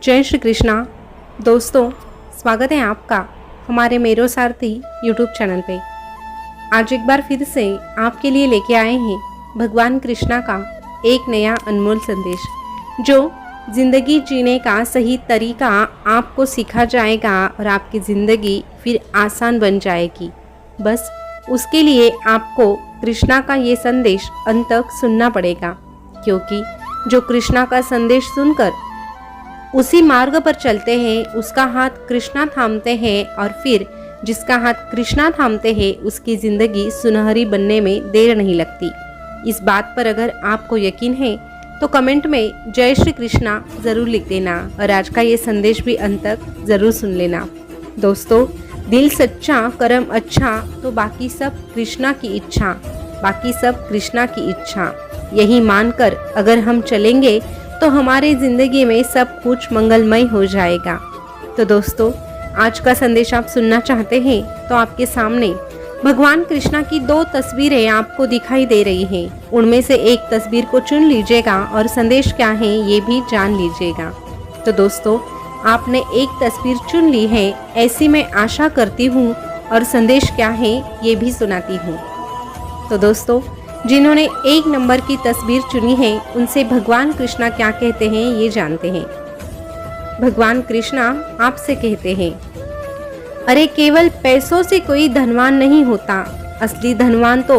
जय श्री कृष्णा। दोस्तों, स्वागत है आपका हमारे मेरो सारथी यूट्यूब चैनल पे। आज एक बार फिर से आपके लिए लेके आए हैं भगवान कृष्णा का एक नया अनमोल संदेश, जो ज़िंदगी जीने का सही तरीका आपको सिखा जाएगा और आपकी ज़िंदगी फिर आसान बन जाएगी। बस उसके लिए आपको कृष्णा का ये संदेश अंत तक सुनना पड़ेगा, क्योंकि जो कृष्णा का संदेश सुनकर उसी मार्ग पर चलते हैं, उसका हाथ कृष्णा थामते हैं और फिर जिसका हाथ कृष्णा थामते हैं उसकी ज़िंदगी सुनहरी बनने में देर नहीं लगती। इस बात पर अगर आपको यकीन है तो कमेंट में जय श्री कृष्णा ज़रूर लिख देना और आज का ये संदेश भी अंत तक ज़रूर सुन लेना। दोस्तों, दिल सच्चा कर्म अच्छा तो बाकी सब कृष्णा की इच्छा, बाकी सब कृष्णा की इच्छा, यही मानकर अगर हम चलेंगे तो हमारी ज़िंदगी में सब कुछ मंगलमय हो जाएगा। तो दोस्तों, आज का संदेश आप सुनना चाहते हैं तो आपके सामने भगवान कृष्णा की 2 तस्वीरें आपको दिखाई दे रही हैं। उनमें से एक तस्वीर को चुन लीजिएगा और संदेश क्या है ये भी जान लीजिएगा। तो दोस्तों, आपने एक तस्वीर चुन ली है, ऐसी मैं आशा करती हूँ और संदेश क्या है ये भी सुनाती हूँ। तो दोस्तों, जिन्होंने 1 नंबर की तस्वीर चुनी है उनसे भगवान कृष्णा क्या कहते हैं ये जानते हैं। भगवान कृष्णा आपसे कहते हैं, अरे केवल पैसों से कोई धनवान नहीं होता, असली धनवान तो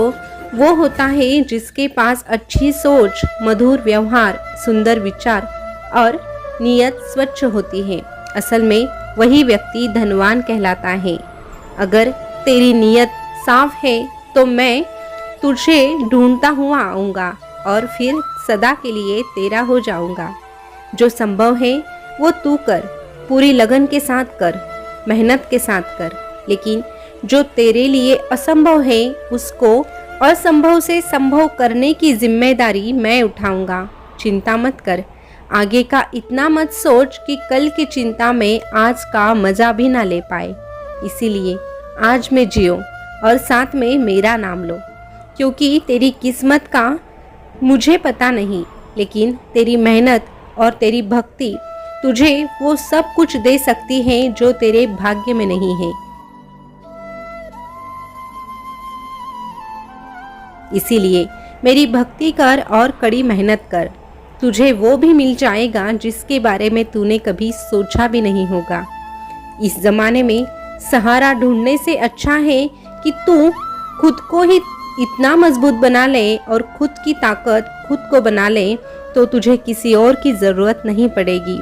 वो होता है जिसके पास अच्छी सोच, मधुर व्यवहार, सुंदर विचार और नीयत स्वच्छ होती है। असल में वही व्यक्ति धनवान कहलाता है। अगर तेरी नीयत साफ है तो मैं तुझे ढूंढता हुआ आऊँगा और फिर सदा के लिए तेरा हो जाऊँगा। जो संभव है वो तू कर, पूरी लगन के साथ कर, मेहनत के साथ कर, लेकिन जो तेरे लिए असंभव है उसको असंभव से संभव करने की जिम्मेदारी मैं उठाऊँगा। चिंता मत कर, आगे का इतना मत सोच कि कल की चिंता में आज का मज़ा भी ना ले पाए। इसीलिए आज में जियो और साथ में मेरा नाम लो, क्योंकि तेरी किस्मत का मुझे पता नहीं, लेकिन तेरी मेहनत और तेरी भक्ति तुझे वो सब कुछ दे सकती है जो तेरे भाग्य में नहीं है। इसीलिए मेरी भक्ति कर और कड़ी मेहनत कर, तुझे वो भी मिल जाएगा जिसके बारे में तूने कभी सोचा भी नहीं होगा। इस जमाने में सहारा ढूंढने से अच्छा है कि तू खुद को ही इतना मजबूत बना ले और खुद की ताकत खुद को बना ले, तो तुझे किसी और की जरूरत नहीं पड़ेगी।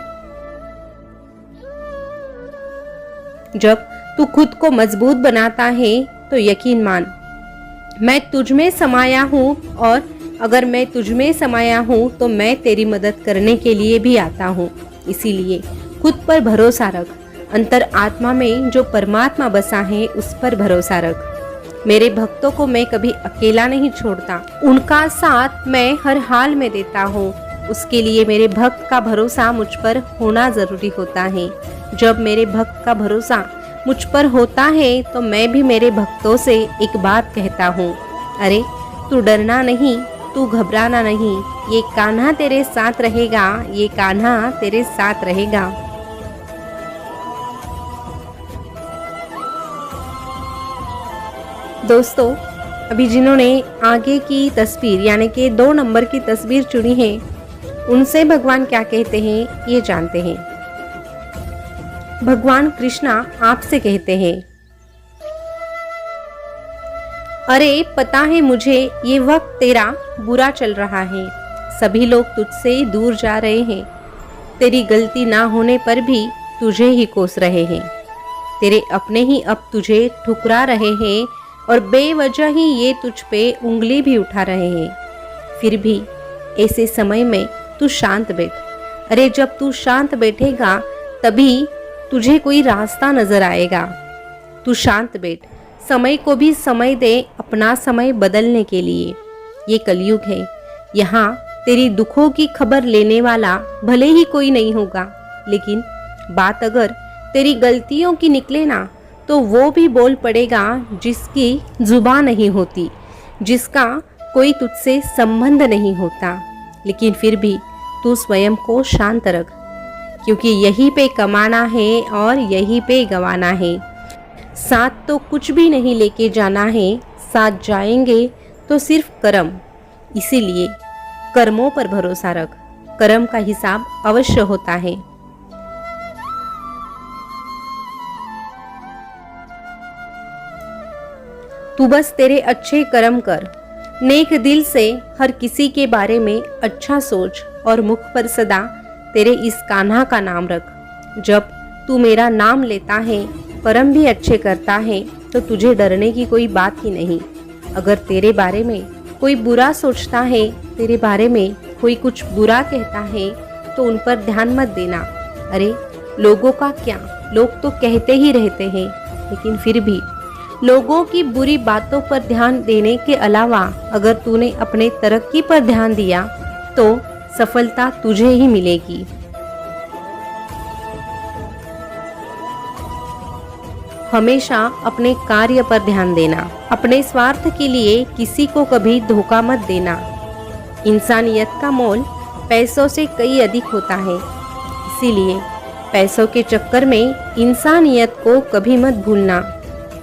जब तू खुद को मजबूत बनाता है तो यकीन मान, मैं तुझ में समाया हूँ और अगर मैं तुझ में समाया हूँ तो मैं तेरी मदद करने के लिए भी आता हूँ। इसीलिए खुद पर भरोसा रख, अंतर आत्मा में जो परमात्मा बसा है उस पर भरोसा रख। मेरे भक्तों को मैं कभी अकेला नहीं छोड़ता, उनका साथ मैं हर हाल में देता हूँ। उसके लिए मेरे भक्त का भरोसा मुझ पर होना ज़रूरी होता है। जब मेरे भक्त का भरोसा मुझ पर होता है तो मैं भी मेरे भक्तों से एक बात कहता हूँ, अरे तू डरना नहीं, तू घबराना नहीं, ये कान्हा तेरे साथ रहेगा, ये कान्हा तेरे साथ रहेगा। दोस्तों, अभी जिन्होंने आगे की तस्वीर यानी कि 2 नंबर की तस्वीर चुनी है उनसे भगवान क्या कहते हैं ये जानते हैं। भगवान कृष्णा आपसे कहते हैं, अरे पता है मुझे ये वक्त तेरा बुरा चल रहा है, सभी लोग तुझसे दूर जा रहे हैं, तेरी गलती ना होने पर भी तुझे ही कोस रहे हैं, तेरे अपने ही अब तुझे ठुकरा रहे हैं और बेवजह ही ये तुझ पे उंगली भी उठा रहे हैं। फिर भी ऐसे समय में तू शांत बैठ। अरे जब तू शांत बैठेगा तभी तुझे कोई रास्ता नजर आएगा। तू शांत बैठ, समय को भी समय दे अपना समय बदलने के लिए। ये कलयुग है, यहाँ तेरी दुखों की खबर लेने वाला भले ही कोई नहीं होगा, लेकिन बात अगर तेरी गलतियों की निकले ना तो वो भी बोल पड़ेगा जिसकी जुबान नहीं होती, जिसका कोई तुझसे संबंध नहीं होता। लेकिन फिर भी तू स्वयं को शांत रख। क्योंकि यहीं पे कमाना है और यहीं पे गंवाना है। साथ तो कुछ भी नहीं लेके जाना है, साथ जाएंगे तो सिर्फ कर्म। इसीलिए कर्मों पर भरोसा रख, कर्म का हिसाब अवश्य होता है। तू बस तेरे अच्छे कर्म कर, नेक दिल से हर किसी के बारे में अच्छा सोच और मुख पर सदा तेरे इस कान्हा का नाम रख। जब तू मेरा नाम लेता है, कर्म भी अच्छे करता है, तो तुझे डरने की कोई बात ही नहीं। अगर तेरे बारे में कोई बुरा सोचता है, तेरे बारे में कोई कुछ बुरा कहता है, तो उन पर ध्यान मत देना। अरे लोगों का क्या, लोग तो कहते ही रहते हैं, लेकिन फिर भी लोगों की बुरी बातों पर ध्यान देने के अलावा अगर तूने अपने तरक्की पर ध्यान दिया तो सफलता तुझे ही मिलेगी। हमेशा अपने कार्य पर ध्यान देना, अपने स्वार्थ के लिए किसी को कभी धोखा मत देना। इंसानियत का मोल पैसों से कई अधिक होता है, इसीलिए पैसों के चक्कर में इंसानियत को कभी मत भूलना।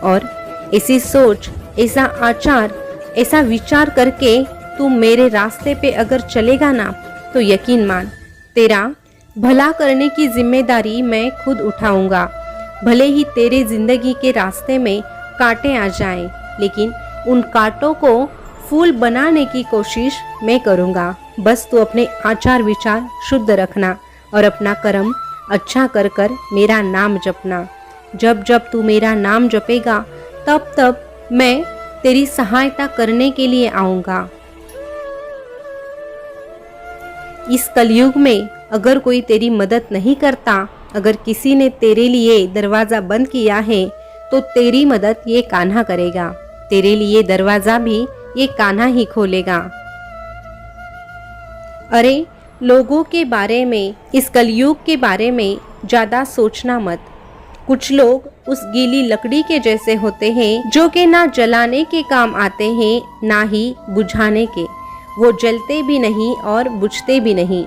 और ऐसी सोच, ऐसा आचार, ऐसा विचार करके तू मेरे रास्ते पे अगर चलेगा ना, तो यकीन मान तेरा भला करने की जिम्मेदारी मैं खुद उठाऊंगा। भले ही तेरे जिंदगी के रास्ते में कांटे आ जाएं, लेकिन उन कांटों को फूल बनाने की कोशिश मैं करूंगा। बस तू अपने आचार विचार शुद्ध रखना और अपना कर्म अच्छा कर कर मेरा नाम जपना। जब जब तू मेरा नाम जपेगा, तब तब मैं तेरी सहायता करने के लिए आऊंगा। इस कलयुग में अगर कोई तेरी मदद नहीं करता, अगर किसी ने तेरे लिए दरवाजा बंद किया है, तो तेरी मदद ये कान्हा करेगा। तेरे लिए दरवाजा भी ये कान्हा ही खोलेगा। अरे लोगों के बारे में, इस कलयुग के बारे में ज्यादा सोचना मत। कुछ लोग उस गीली लकड़ी के जैसे होते हैं, जो कि ना जलाने के काम आते हैं, ना ही बुझाने के। वो जलते भी नहीं और बुझते भी नहीं,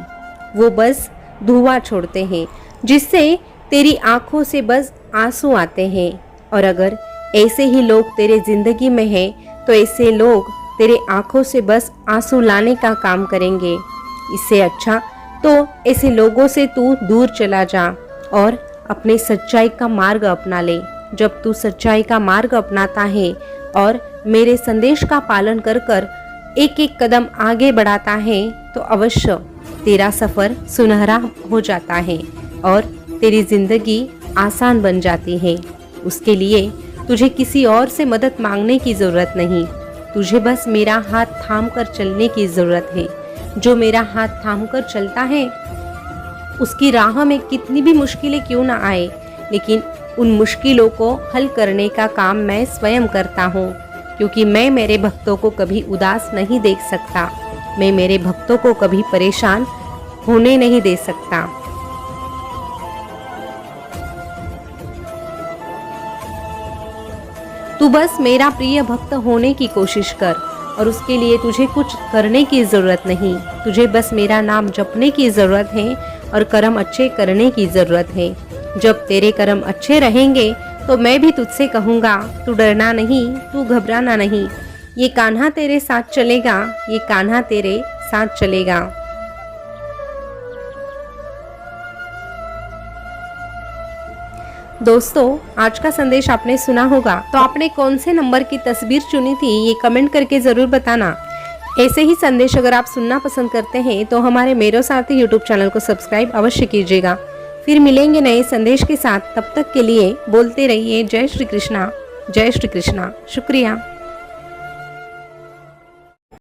वो बस धुआं छोड़ते हैं, जिससे तेरी आंखों से बस आंसू आते हैं। और अगर ऐसे ही लोग तेरे जिंदगी में हैं, तो ऐसे लोग तेरे आंखों से बस आंसू लाने का काम करेंगे। इससे अच्छा तो ऐसे लोगों से तू दूर चला जा और अपने सच्चाई का मार्ग अपना ले। जब तू सच्चाई का मार्ग अपनाता है और मेरे संदेश का पालन कर कर एक एक कदम आगे बढ़ाता है, तो अवश्य तेरा सफर सुनहरा हो जाता है और तेरी जिंदगी आसान बन जाती है। उसके लिए तुझे किसी और से मदद मांगने की जरूरत नहीं, तुझे बस मेरा हाथ थाम कर चलने की जरूरत है। जो मेरा हाथ थाम कर चलता है, उसकी राह में कितनी भी मुश्किलें क्यों ना आए, लेकिन उन मुश्किलों को हल करने का काम मैं स्वयं करता हूँ, क्योंकि मैं मेरे भक्तों को कभी उदास नहीं देख सकता। मैं मेरे भक्तों को कभी परेशान होने नहीं दे सकता। तू बस मेरा प्रिय भक्त होने की कोशिश कर और उसके लिए तुझे कुछ करने की जरूरत नहीं। तुझे बस मेरा नाम जपने की जरूरत है और कर्म अच्छे करने की जरूरत है। जब तेरे कर्म अच्छे रहेंगे तो मैं भी तुझसे कहूँगा, तू डरना नहीं, तू घबराना नहीं। ये कान्हा तेरे साथ चलेगा, ये कान्हा तेरे साथ चलेगा। दोस्तों, आज का संदेश आपने सुना होगा, तो आपने कौन से नंबर की तस्वीर चुनी थी ये कमेंट करके ज़रूर बताना। ऐसे ही संदेश अगर आप सुनना पसंद करते हैं तो हमारे मेरो सारथी यूट्यूब चैनल को सब्सक्राइब अवश्य कीजिएगा। फिर मिलेंगे नए संदेश के साथ, तब तक के लिए बोलते रहिए जय श्री कृष्णा, जय श्री कृष्णा। शुक्रिया।